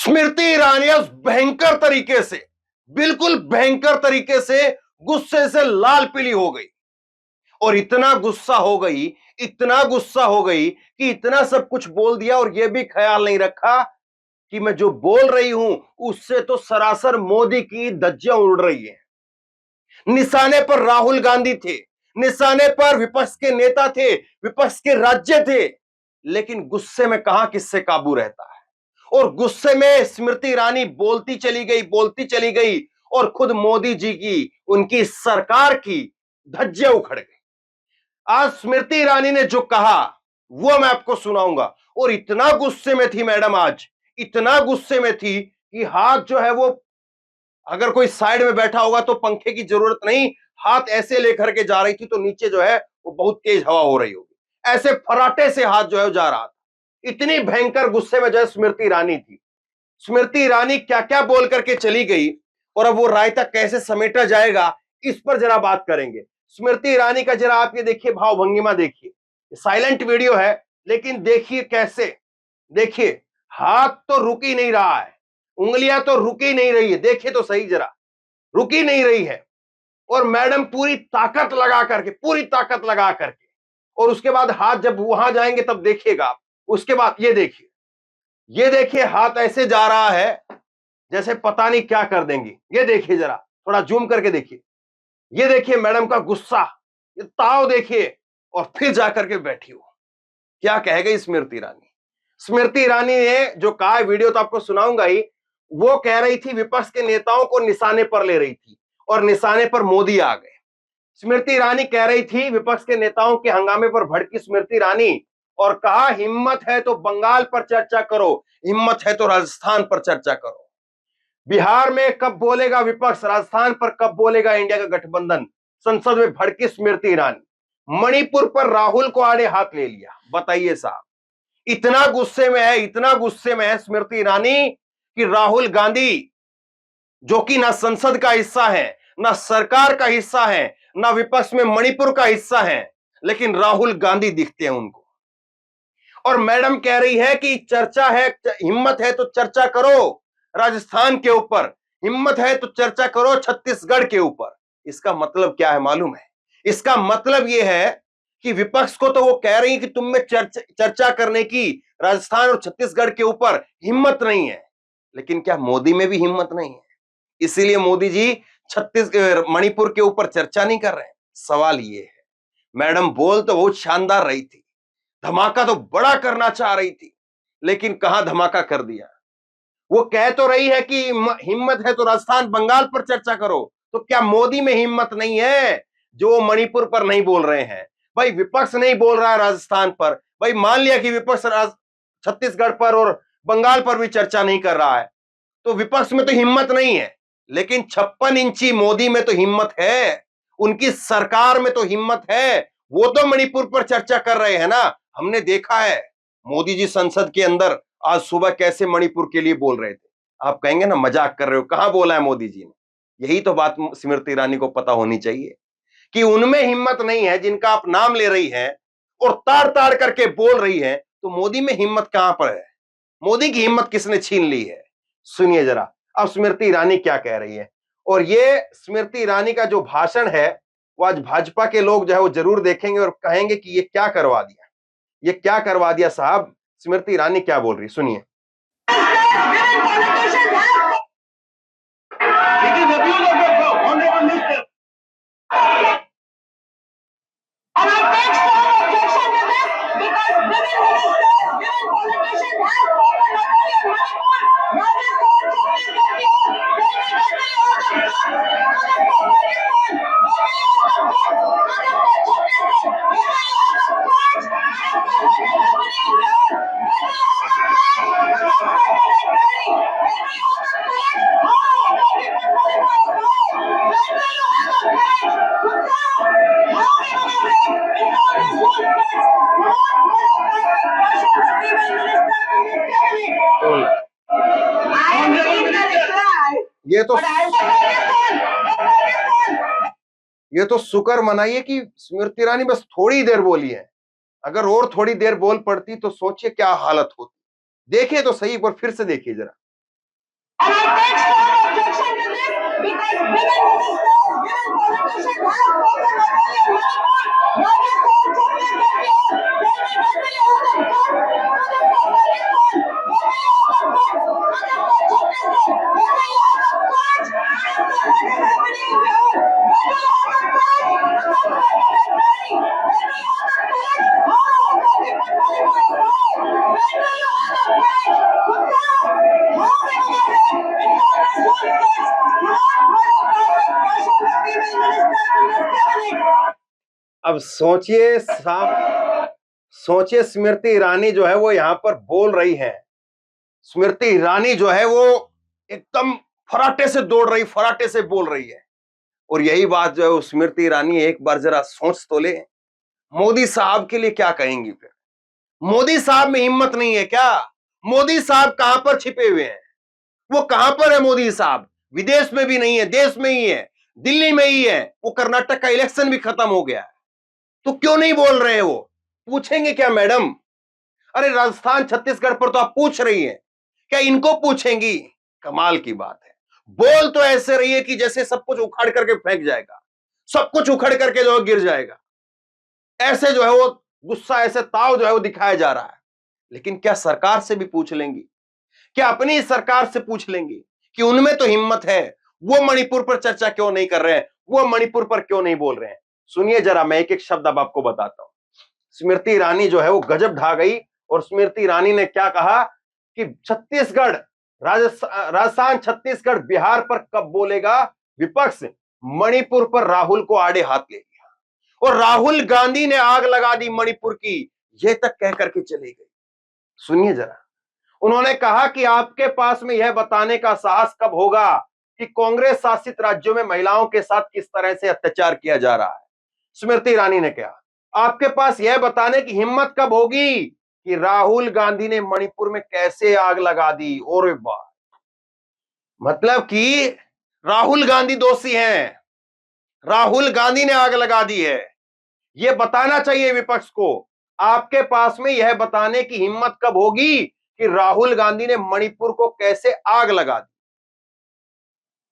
स्मृति ईरानी उस भयंकर तरीके से, बिल्कुल भयंकर तरीके से गुस्से से लाल पीली हो गई और इतना गुस्सा हो गई, इतना गुस्सा हो गई कि इतना सब कुछ बोल दिया और यह भी ख्याल नहीं रखा कि मैं जो बोल रही हूं उससे तो सरासर मोदी की धज्जियां उड़ रही है। निशाने पर राहुल गांधी थे, निशाने पर विपक्ष के नेता थे, विपक्ष के राज्य थे, लेकिन गुस्से में कहां किससे काबू रहता है। और गुस्से में स्मृति ईरानी बोलती चली गई और खुद मोदी जी की, उनकी सरकार की धज्जियां उखड़ गई। आज स्मृति ईरानी ने जो कहा वो मैं आपको सुनाऊंगा। और इतना गुस्से में थी मैडम, आज इतना गुस्से में थी कि हाथ जो है वो, अगर कोई साइड में बैठा होगा तो पंखे की जरूरत नहीं, हाथ ऐसे लेकर के जा रही थी तो नीचे जो है वो बहुत तेज हवा हो रही होगी, ऐसे फराटे से हाथ जो है जा रहा था। इतनी भयंकर गुस्से में जो है स्मृति ईरानी थी। स्मृति ईरानी क्या क्या बोल करके चली गई और अब वो रायता कैसे समेटा जाएगा इस पर जरा बात करेंगे। स्मृति ईरानी का जरा आप ये देखिए, भाव भंगिमा देखिए, साइलेंट वीडियो है लेकिन देखिए कैसे, देखिए हाथ तो रुक ही नहीं रहा है, उंगलियां तो रुक ही नहीं रही है, देखिए तो सही जरा, रुक ही नहीं रही है। और मैडम पूरी ताकत लगा करके, पूरी ताकत लगा करके, और उसके बाद हाथ जब वहां जाएंगे तब देखिएगा आप। उसके बाद ये देखिए, ये देखिए हाथ ऐसे जा रहा है जैसे पता नहीं क्या कर देंगी। ये देखिए जरा, थोड़ा जूम करके देखिए, ये देखिए मैडम का गुस्सा, ये ताव देखिए, और फिर जाकर के बैठी हो। क्या कह गई स्मृति ईरानी। स्मृति ईरानी ने जो कहा, वीडियो तो आपको सुनाऊंगा ही, वो कह रही थी विपक्ष के नेताओं को निशाने पर ले रही थी और निशाने पर मोदी आ गए। स्मृति ईरानी कह रही थी, विपक्ष के नेताओं के हंगामे पर भड़की स्मृति ईरानी और कहा हिम्मत है तो बंगाल पर चर्चा करो, हिम्मत है तो राजस्थान पर चर्चा करो। बिहार में कब बोलेगा विपक्ष, राजस्थान पर कब बोलेगा इंडिया का गठबंधन। संसद में भड़की स्मृति ईरानी। मणिपुर पर राहुल को आड़े हाथ ले लिया। बताइए साहब, इतना गुस्से में है, इतना गुस्से में है स्मृति ईरानी कि राहुल गांधी, जो कि ना संसद का हिस्सा है, ना सरकार का हिस्सा है, ना विपक्ष में मणिपुर का हिस्सा है, लेकिन राहुल गांधी दिखते हैं उनको। और मैडम कह रही है कि चर्चा है, हिम्मत है तो चर्चा करो राजस्थान के ऊपर, हिम्मत है तो चर्चा करो छत्तीसगढ़ के ऊपर। इसका मतलब क्या है मालूम है? इसका मतलब यह है कि विपक्ष को तो वो कह रही है कि तुम में चर्चा करने की राजस्थान और छत्तीसगढ़ के ऊपर हिम्मत नहीं है, लेकिन क्या मोदी में भी हिम्मत नहीं है? इसीलिए मोदी जी मणिपुर के ऊपर चर्चा नहीं कर रहे हैं। सवाल ये है, मैडम बोल तो बहुत शानदार रही थी, धमाका तो बड़ा करना चाह रही थी, लेकिन कहां धमाका कर दिया। वो कह तो रही है कि हिम्मत है तो राजस्थान बंगाल पर चर्चा करो, तो क्या मोदी में हिम्मत नहीं है जो मणिपुर पर नहीं बोल रहे हैं? भाई विपक्ष नहीं बोल रहा है राजस्थान पर, भाई मान लिया कि विपक्ष छत्तीसगढ़ पर और बंगाल पर भी चर्चा नहीं कर रहा है, तो विपक्ष में तो हिम्मत नहीं है, लेकिन 56 इंची मोदी में तो हिम्मत है, उनकी सरकार में तो हिम्मत है। वो तो मणिपुर पर चर्चा कर रहे हैं ना, हमने देखा है मोदी जी संसद के अंदर आज सुबह कैसे मणिपुर के लिए बोल रहे थे। आप कहेंगे ना मजाक कर रहे हो, कहां बोला है मोदी जी ने? यही तो बात स्मृति ईरानी को पता होनी चाहिए कि उनमें हिम्मत नहीं है जिनका आप नाम ले रही हैं और ताड़ ताड़ करके बोल रही हैं, तो मोदी में हिम्मत कहां पर है? मोदी की हिम्मत किसने छीन ली है? सुनिए जरा अब स्मृति ईरानी क्या कह रही है। और ये स्मृति ईरानी का जो भाषण है वो आज भाजपा के लोग जो है वो जरूर देखेंगे और कहेंगे कि ये क्या करवा दिया, ये क्या करवा दिया साहब। स्मृति ईरानी क्या बोल रही, सुनिए। ये तो शुक्र मनाइए कि स्मृति ईरानी बस थोड़ी देर बोली है, अगर और थोड़ी देर बोल पड़ती तो सोचिए क्या हालत होती। देखिए तो सही, एक बार फिर से देखिए जरा। because women ministers, women politicians have spoken not only in Manipur, now we call Chhattisgarh here. Tell me, when will you have the guts to just go Manipur? When will you have the guts to just go Chhattisgarh? When will you have the guts to answer what is happening in Bihar? When will you have the guts to come back and Delhi? When will you have the guts? How are the people in Manipur is wrong? When will you have the guts to tell us how we got it? In Congress wants guts, not monopolistic pressure with female ministers in this cabinet. अब सोचिए सोचिए स्मृति ईरानी जो है वो यहां पर बोल रही है। स्मृति ईरानी जो है वो एकदम फराटे से दौड़ रही, फराटे से बोल रही है। और यही बात जो है स्मृति ईरानी एक बार जरा सोच तो ले, मोदी साहब के लिए क्या कहेंगी फिर? मोदी साहब में हिम्मत नहीं है क्या? मोदी साहब कहां पर छिपे हुए हैं? वो कहां पर है मोदी साहब? विदेश में भी नहीं है, देश में ही है, दिल्ली में ही है। वो कर्नाटक का इलेक्शन भी खत्म हो गया है, तो क्यों नहीं बोल रहे हैं? वो पूछेंगे क्या मैडम? अरे राजस्थान छत्तीसगढ़ पर तो आप पूछ रही हैं, क्या इनको पूछेंगी? कमाल की बात है। बोल तो ऐसे रही है कि जैसे सब कुछ उखाड़ करके फेंक जाएगा, सब कुछ उखड़ करके जो है गिर जाएगा। ऐसे जो है वो गुस्सा, ऐसे ताव जो है वो दिखाया जा रहा है। लेकिन क्या सरकार से भी पूछ लेंगी? क्या अपनी सरकार से पूछ लेंगी कि उनमें तो हिम्मत है, वो मणिपुर पर चर्चा क्यों नहीं कर रहे हैं, वो मणिपुर पर क्यों नहीं बोल रहे हैं? सुनिए जरा, मैं एक एक शब्द अब आपको बताता हूं। स्मृति ईरानी जो है वो गजब ढा गई। और स्मृति ईरानी ने क्या कहा कि छत्तीसगढ़, राजस्थान, छत्तीसगढ़, बिहार पर कब बोलेगा विपक्ष? मणिपुर पर राहुल को आड़े हाथ ले लिया और राहुल गांधी ने आग लगा दी मणिपुर की, यह तक कह करके चली गई। सुनिए जरा, उन्होंने कहा कि आपके पास में यह बताने का साहस कब होगा कि कांग्रेस शासित राज्यों में महिलाओं के साथ किस तरह से अत्याचार किया जा रहा है। स्मृति ईरानी ने कहा, आपके पास यह बताने की हिम्मत कब होगी कि राहुल गांधी ने मणिपुर में कैसे आग लगा दी? और वाह, मतलब कि राहुल गांधी दोषी हैं, राहुल गांधी ने आग लगा दी है। यह बताना चाहिए विपक्ष को। आपके पास में यह बताने की हिम्मत कब होगी कि राहुल गांधी ने मणिपुर को कैसे आग लगा दी?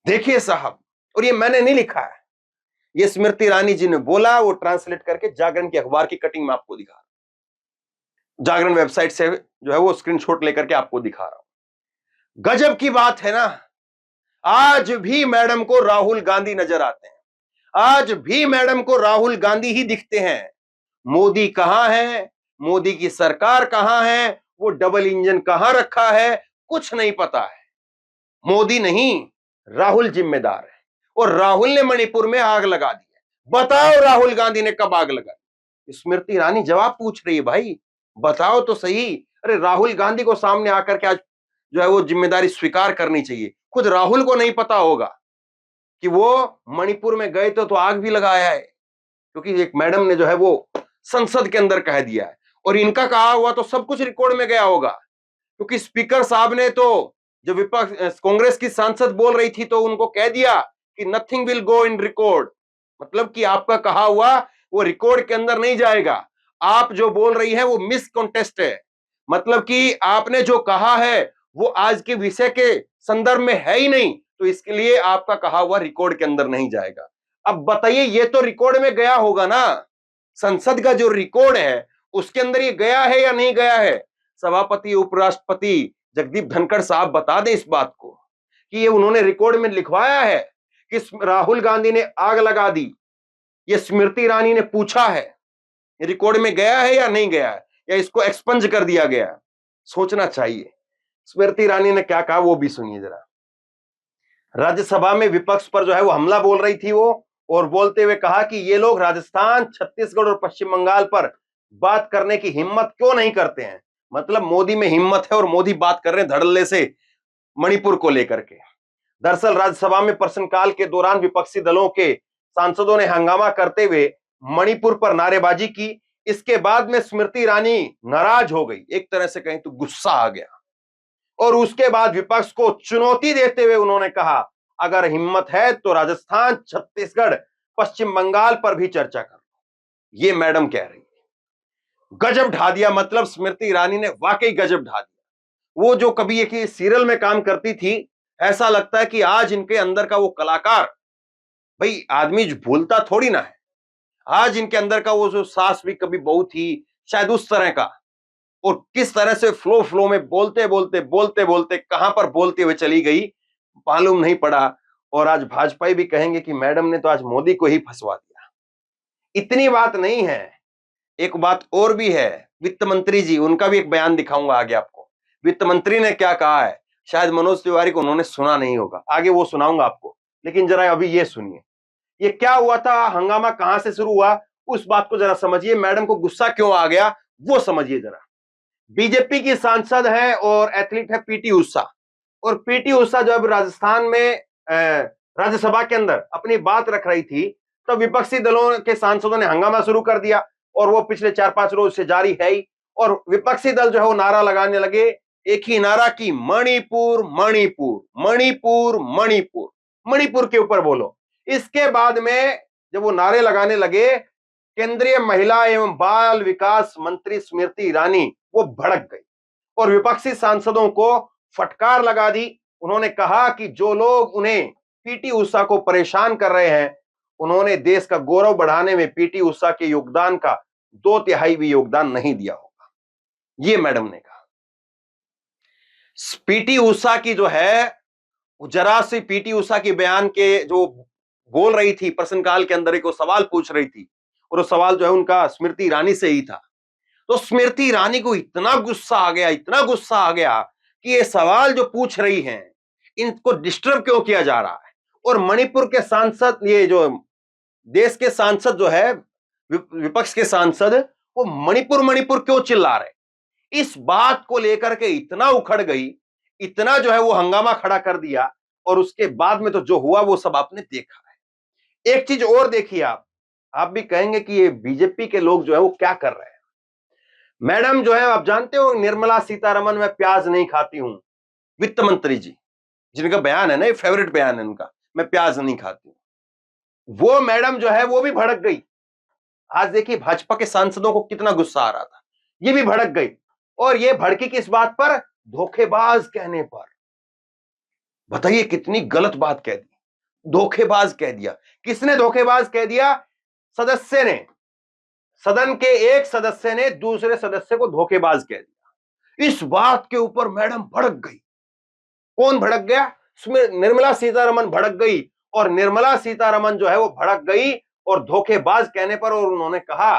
देखिए साहब, और ये मैंने नहीं लिखा है, ये स्मृति ईरानी जी ने बोला, वो ट्रांसलेट करके जागरण की अखबार की कटिंग में आपको दिखा रहा हूं, जागरण वेबसाइट से जो है वो स्क्रीनशॉट लेकर के आपको दिखा रहा हूं। गजब की बात है ना। आज भी मैडम को राहुल गांधी नजर आते हैं, आज भी मैडम को राहुल गांधी ही दिखते हैं। मोदी कहां है, मोदी की सरकार कहां है, वो डबल इंजन कहां रखा है, कुछ नहीं पता है। मोदी नहीं, राहुल जिम्मेदार है। और राहुल ने मणिपुर में आग लगा दी है। बताओ राहुल गांधी ने कब आग लगाई? स्मृति ईरानी जवाब पूछ रही है, भाई बताओ तो सही। अरे राहुल गांधी को सामने आकर के आज जो है वो जिम्मेदारी स्वीकार करनी चाहिए। खुद राहुल को नहीं पता होगा कि वो मणिपुर में गए तो आग भी लगाया है, क्योंकि एक मैडम ने जो है वो संसद के अंदर कह दिया है। और इनका कहा हुआ तो सब कुछ रिकॉर्ड में गया होगा, क्योंकि स्पीकर साहब ने तो जब विपक्ष कांग्रेस की सांसद बोल रही थी तो उनको कह दिया कि nothing will go in record, मतलब कि आपका कहा हुआ वो रिकॉर्ड के अंदर नहीं जाएगा। आप जो बोल रही है वो मिस कॉन्टेस्ट है, मतलब कि आपने जो कहा है वो आज के विषय के संदर्भ में है ही नहीं, तो इसके लिए आपका कहा हुआ रिकॉर्ड के अंदर नहीं जाएगा। अब बताइए, ये तो रिकॉर्ड में गया होगा ना, संसद का जो रिकॉर्ड है उसके अंदर ये गया है या नहीं गया है? सभापति उपराष्ट्रपति जगदीप धनखड़ साहब बता दें इस बात को कि ये उन्होंने रिकॉर्ड में लिखवाया है कि राहुल गांधी ने आग लगा दी। ये स्मृति ईरानी ने पूछा है, ये रिकॉर्ड में गया है या नहीं गया है, या इसको एक्सपंज कर दिया गया है? सोचना चाहिए। स्मृति ईरानी ने क्या कहा वो भी सुनिए जरा। राज्यसभा में विपक्ष पर जो है वो हमला बोल रही थी वो, और बोलते हुए कहा कि ये लोग राजस्थान, छत्तीसगढ़ और पश्चिम बंगाल पर बात करने की हिम्मत क्यों नहीं करते हैं? मतलब मोदी में हिम्मत है और मोदी बात कर रहे हैं धड़ल्ले से मणिपुर को लेकर के। दरअसल राज्यसभा में प्रश्नकाल के दौरान विपक्षी दलों के सांसदों ने हंगामा करते हुए मणिपुर पर नारेबाजी की। इसके बाद में स्मृति ईरानी नाराज हो गई, एक तरह से कहें तो गुस्सा आ गया, और उसके बाद विपक्ष को चुनौती देते हुए उन्होंने कहा, अगर हिम्मत है तो राजस्थान, छत्तीसगढ़, पश्चिम बंगाल पर भी चर्चा कर लो। ये मैडम कह रही है। गजब ढा दिया, मतलब स्मृति ईरानी ने वाकई गजब ढा दिया। वो जो कभी एक सीरियल में काम करती थी, ऐसा लगता है कि आज इनके अंदर का वो कलाकार, भाई आदमी जो भूलता थोड़ी ना है, आज इनके अंदर का वो जो सास भी कभी बहू थी, शायद उस तरह का, और किस तरह से फ्लो फ्लो में बोलते बोलते बोलते बोलते कहां पर बोलते हुए चली गई मालूम नहीं पड़ा। और आज भाजपाई भी कहेंगे कि मैडम ने तो आज मोदी को ही फंसवा दिया। इतनी बात नहीं है, एक बात और भी है। वित्त मंत्री जी, उनका भी एक बयान दिखाऊंगा आगे आपको। वित्त मंत्री ने क्या कहा है, शायद मनोज तिवारी को उन्होंने सुना नहीं होगा, आगे वो सुनाऊंगा आपको, लेकिन जरा अभी ये सुनिए, ये क्या हुआ था, हंगामा कहां से शुरू हुआ, उस बात को जरा समझिए। मैडम को गुस्सा क्यों आ गया वो समझिए जरा। बीजेपी की सांसद है और एथलीट है पीटी उषा, और पीटी उषा जब राजस्थान में राज्यसभा के अंदर अपनी बात रख रही थी, तो विपक्षी दलों के सांसदों ने हंगामा शुरू कर दिया, और वो पिछले 4-5 रोज से जारी है ही। और विपक्षी दल जो है वो नारा लगाने लगे, एक ही नारा की, मणिपुर मणिपुर मणिपुर मणिपुर, मणिपुर के ऊपर बोलो। इसके बाद में जब वो नारे लगाने लगे, केंद्रीय महिला एवं बाल विकास मंत्री स्मृति ईरानी वो भड़क गई और विपक्षी सांसदों को फटकार लगा दी। उन्होंने कहा कि जो लोग उन्हें पीटी उषा को परेशान कर रहे हैं, उन्होंने देश का गौरव बढ़ाने में पीटी उषा के योगदान का 2/3 भी योगदान नहीं दिया होगा, ये मैडम ने कहा। पीटी उषा की जो है, जरा सी पीटी उषा की बयान के जो बोल रही थी प्रश्नकाल के अंदर, एक सवाल पूछ रही थी, और वो सवाल जो है उनका स्मृति ईरानी से ही था। तो स्मृति ईरानी को इतना गुस्सा आ गया, इतना गुस्सा आ गया कि ये सवाल जो पूछ रही हैं, इनको डिस्टर्ब क्यों किया जा रहा है। और मणिपुर के सांसद, ये जो देश के सांसद जो है, विपक्ष के सांसद, वो मणिपुर मणिपुर क्यों चिल्ला रहे, इस बात को लेकर के इतना उखड़ गई, इतना जो है वो हंगामा खड़ा कर दिया। और उसके बाद में तो जो हुआ वो सब आपने देखा है। एक चीज और देखिए, आप भी कहेंगे कि ये बीजेपी के लोग जो है वो क्या कर रहे हैं। मैडम जो है, आप जानते हो निर्मला सीतारमण, मैं प्याज नहीं खाती हूं, वित्त मंत्री जी जिनका बयान है ना, ये फेवरेट बयान है उनका, मैं प्याज नहीं खाती हूं, वो मैडम जो है वो भी भड़क गई। आज देखिए भाजपा के सांसदों को कितना गुस्सा आ रहा था, ये भी भड़क गई। और ये भड़की किस बात पर, धोखेबाज कहने पर। बताइए कितनी गलत बात कह दी, धोखेबाज कह दिया। किसने धोखेबाज कह दिया, सदस्य ने, सदन के एक सदस्य ने दूसरे सदस्य को धोखेबाज कह दिया। इस बात के ऊपर मैडम भड़क गई। कौन भड़क गया, निर्मला सीतारमण भड़क गई। और निर्मला सीतारमण जो है वो भड़क गई और धोखेबाज कहने पर, और उन्होंने कहा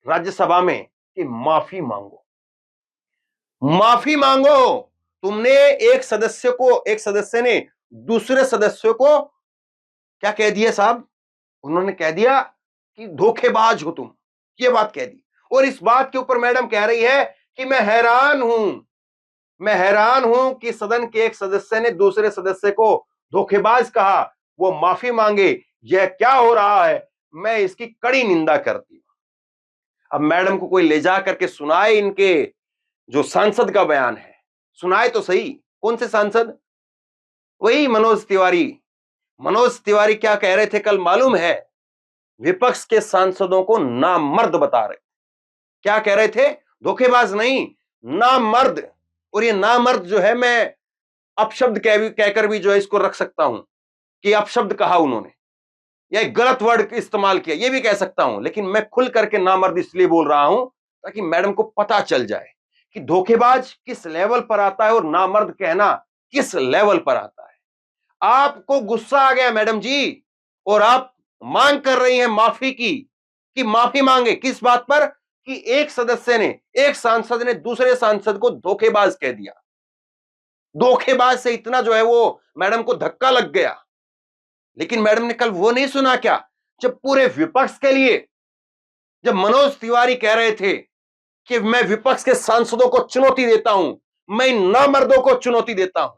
राज्यसभा में कि माफी मांगो, माफी मांगो। तुमने एक सदस्य ने दूसरे सदस्य को क्या कह दिया साहब, उन्होंने कह दिया कि धोखेबाज हो तुम, ये बात कह दी। और इस बात के ऊपर मैडम कह रही है कि मैं हैरान हूं कि सदन के एक सदस्य ने दूसरे सदस्य को धोखेबाज कहा, वो माफी मांगे, यह क्या हो रहा है, मैं इसकी कड़ी निंदा करती हूं। अब मैडम को कोई ले जा करके सुनाए, इनके जो सांसद का बयान है, सुनाए तो सही। कौन से सांसद, वही मनोज तिवारी। मनोज तिवारी क्या कह रहे थे कल मालूम है, विपक्ष के सांसदों को नामर्द बता रहे। क्या कह रहे थे, धोखेबाज नहीं, नामर्द। और ये नामर्द जो है, मैं अपशब्द कहकर भी जो है इसको रख सकता हूं कि अपशब्द कहा उन्होंने, या एक गलत वर्ड इस्तेमाल किया, ये भी कह सकता हूं। लेकिन मैं खुल करके नामर्द इसलिए बोल रहा हूं ताकि मैडम को पता चल जाए कि धोखेबाज किस लेवल पर आता है और नामर्द कहना किस लेवल पर आता है। आपको गुस्सा आ गया मैडम जी, और आप मांग कर रही हैं माफी की, कि माफी मांगे किस बात पर, कि एक सांसद ने दूसरे सांसद को धोखेबाज कह दिया। धोखेबाज से इतना जो है वो मैडम को धक्का लग गया। लेकिन मैडम ने कल वो नहीं सुना क्या, जब पूरे विपक्ष के लिए, जब मनोज तिवारी कह रहे थे कि मैं विपक्ष के सांसदों को चुनौती देता हूं, मैं इन नामर्दों को चुनौती देता हूं,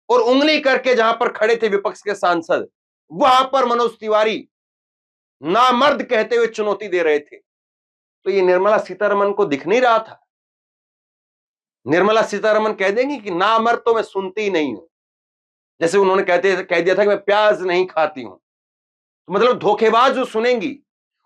और उंगली करके जहां पर खड़े थे विपक्ष के सांसद, वहां पर मनोज तिवारी नामर्द कहते हुए चुनौती दे रहे थे। तो ये निर्मला सीतारमण को दिख नहीं रहा था। निर्मला सीतारमण कह देंगी कि नामर्द तो मैं सुनती ही नहीं हूं, जैसे उन्होंने कह दिया था कि मैं प्याज नहीं खाती हूं। तो मतलब धोखेबाज जो सुनेंगी,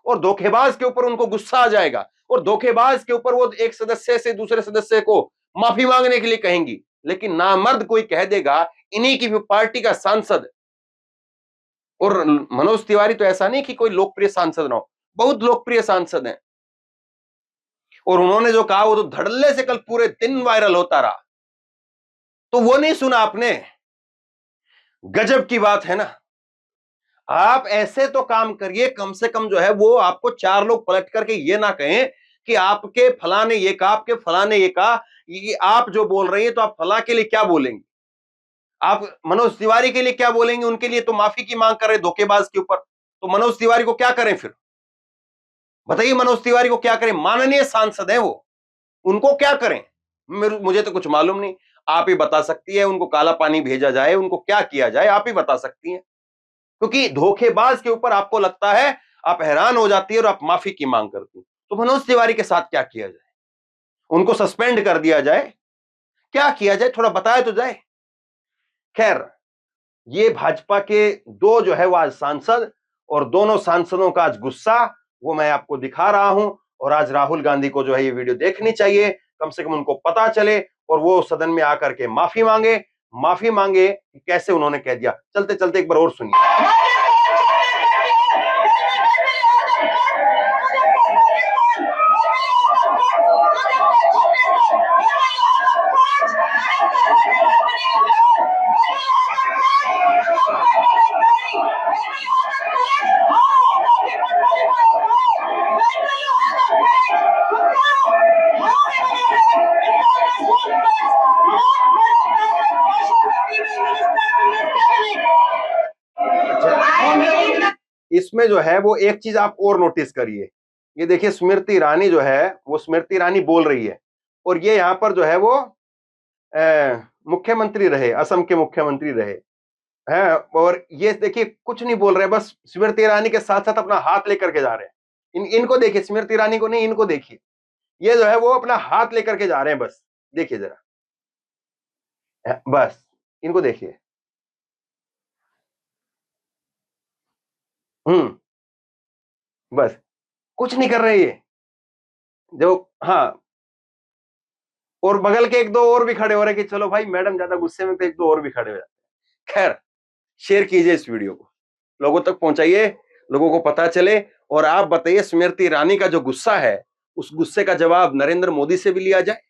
और धोखेबाज के ऊपर उनको गुस्सा आ जाएगा, और धोखेबाज के ऊपर वो एक सदस्य से दूसरे सदस्य को माफी मांगने के लिए कहेंगी। लेकिन नामर्द कोई कह देगा इन्हीं की भी पार्टी का सांसद। और मनोज तिवारी तो ऐसा नहीं कि कोई लोकप्रिय सांसद ना हो, बहुत लोकप्रिय सांसद हैं। और उन्होंने जो कहा वो तो धड़ल्ले से कल पूरे दिन वायरल होता रहा, तो वो नहीं सुना आपने? गजब की बात है ना। आप ऐसे तो काम करिए, कम से कम जो है वो आपको चार लोग पलट करके ये ना कहें कि आपके फलाने ये कहा, आपके फलाने ये कहा, ये आप जो बोल रही है तो आप फला के लिए क्या बोलेंगे? आप मनोज तिवारी के लिए क्या बोलेंगे? उनके लिए तो माफी की मांग कर रहे धोखेबाज के ऊपर, तो मनोज तिवारी को क्या करें फिर? बताइए मनोज तिवारी को क्या करें? माननीय सांसद है वो, उनको क्या करें? मुझे तो कुछ मालूम नहीं। आप ही बता सकती है, उनको काला पानी भेजा जाए, उनको क्या किया जाए, आप ही बता सकती हैं। क्योंकि धोखेबाज के ऊपर आपको लगता है, आप हैरान हो जाती है और आप माफी की मांग करती हैं। तो मनोज तिवारी के साथ क्या किया जाए? उनको सस्पेंड कर दिया जाए? क्या किया जाए? थोड़ा बताया तो जाए। खैर, ये भाजपा के दो जो है वो आज सांसद, और दोनों सांसदों का आज गुस्सा वो मैं आपको दिखा रहा हूं। और आज राहुल गांधी को जो है ये वीडियो देखनी चाहिए, कम से कम उनको पता चले और वो सदन में आकर के माफी मांगे कि कैसे उन्होंने कह दिया। चलते चलते एक बार और सुनिए। इसमें जो है वो एक चीज आप और नोटिस करिए, ये देखिए स्मृति ईरानी जो है वो स्मृति ईरानी बोल रही है, और ये यहां पर जो है वो मुख्यमंत्री रहे, असम के मुख्यमंत्री रहे हैं, और ये देखिए कुछ नहीं बोल रहे, बस स्मृति ईरानी के साथ साथ अपना हाथ लेकर के जा रहे हैं। इनको देखिए, स्मृति ईरानी को नहीं, इनको देखिए, ये जो है वो अपना हाथ लेकर के जा रहे हैं। बस देखिए जरा, बस इनको देखिए। बस कुछ नहीं कर रहे ये जो, हाँ। और बगल के एक दो और भी खड़े हो रहे कि चलो भाई मैडम ज्यादा गुस्से में, तो एक दो और भी खड़े हो जाते। खैर, शेयर कीजिए इस वीडियो को, लोगों तक पहुंचाइए, लोगों को पता चले। और आप बताइए, स्मृति ईरानी का जो गुस्सा है, उस गुस्से का जवाब नरेंद्र मोदी से भी लिया जाए,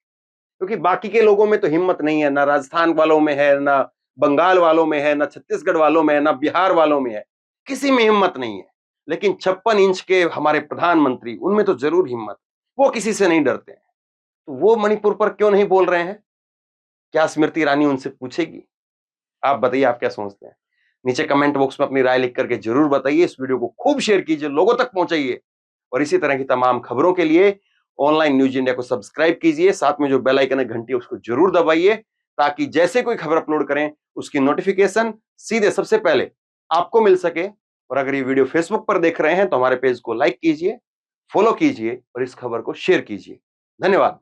क्योंकि बाकी के लोगों में तो हिम्मत नहीं है, ना राजस्थान वालों में है, ना बंगाल वालों में है, ना छत्तीसगढ़ वालों में है, ना बिहार वालों में है, किसी में हिम्मत नहीं है। लेकिन 56 इंच के हमारे प्रधानमंत्री, उनमें तो जरूर हिम्मत, वो किसी से नहीं डरते हैं। तो वो मणिपुर पर क्यों नहीं बोल रहे हैं? क्या स्मृति ईरानी उनसे पूछेगी? आप बताइए, आप क्या सोचते हैं? नीचे कमेंट बॉक्स में अपनी राय लिख करके जरूर बताइए। इस वीडियो को खूब शेयर कीजिए, लोगों तक पहुंचाइए, और इसी तरह की तमाम खबरों के लिए ऑनलाइन न्यूज इंडिया को सब्सक्राइब कीजिए, साथ में जो बेल आइकन है घंटी उसको जरूर दबाइए, ताकि जैसे कोई खबर अपलोड करें उसकी नोटिफिकेशन सीधे सबसे पहले आपको मिल सके। और अगर ये वीडियो फेसबुक पर देख रहे हैं तो हमारे पेज को लाइक कीजिए, फॉलो कीजिए और इस खबर को शेयर कीजिए। धन्यवाद।